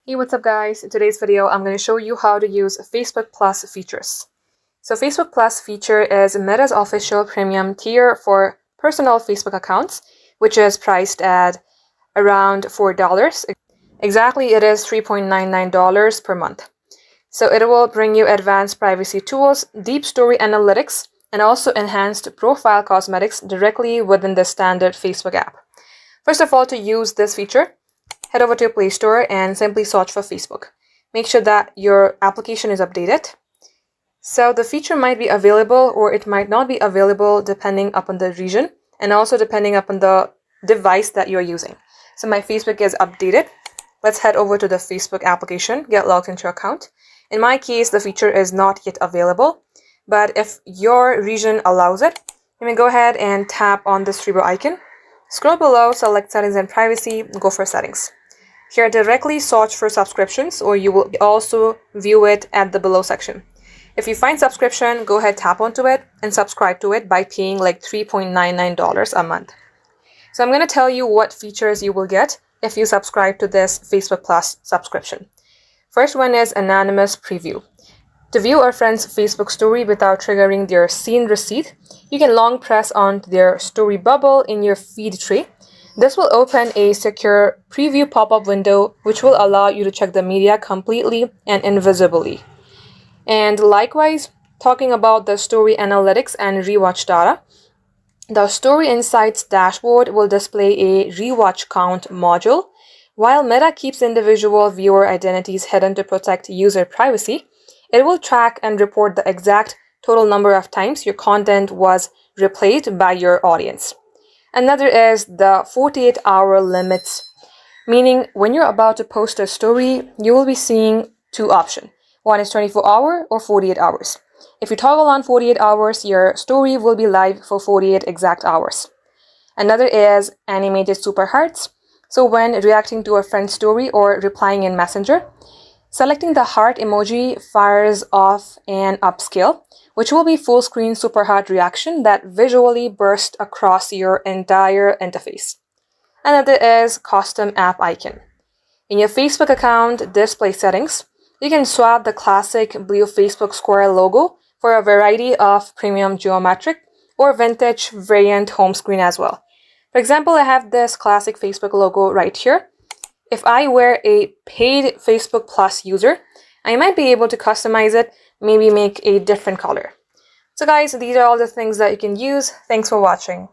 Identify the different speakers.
Speaker 1: Hey, what's up guys? In today's video, I'm going to show you how to use Facebook Plus features. So Facebook Plus feature is Meta's official premium tier for personal Facebook accounts, which is priced at around $4. Exactly, it is $3.99 per month. So it will bring you advanced privacy tools, deep story analytics, and also enhanced profile cosmetics directly within the standard Facebook app. First of all, to use this feature, head over to your Play Store and simply search for Facebook. Make sure that your application is updated. So the feature might be available or it might not be available depending upon the region and also depending upon the device that you're using. So my Facebook is updated. Let's head over to the Facebook application, get logged into your account. In my case, the feature is not yet available, but if your region allows it, you may go ahead and tap on this three-bar icon. Scroll below, select Settings and Privacy, go for Settings. Here, directly search for subscriptions, or you will also view it at the below section. If you find subscription, go ahead, tap onto it and subscribe to it by paying like $3.99 a month. So I'm going to tell you what features you will get if you subscribe to this Facebook Plus subscription. First one is anonymous preview. To view a friend's Facebook story without triggering their scene receipt, you can long press on their story bubble in your feed tray. This will open a secure preview pop-up window, which will allow you to check the media completely and invisibly. And likewise, talking about the story analytics and rewatch data, the Story Insights dashboard will display a rewatch count module. While Meta keeps individual viewer identities hidden to protect user privacy, it will track and report the exact total number of times your content was replayed by your audience. Another is the 48-hour limits, meaning when you're about to post a story, you will be seeing two options. One is 24-hour or 48 hours. If you toggle on 48 hours, your story will be live for 48 exact hours. Another is animated super hearts. So when reacting to a friend's story or replying in Messenger, selecting the heart emoji fires off an upscale, which will be full screen super heart reaction that visually bursts across your entire interface. Another is custom app icon. In your Facebook account display settings, you can swap the classic blue Facebook square logo for a variety of premium geometric or vintage variant home screen as well. For example, I have this classic Facebook logo right here. If I were a paid Facebook Plus user, I might be able to customize it, maybe make a different color. So guys, these are all the things that you can use. Thanks for watching.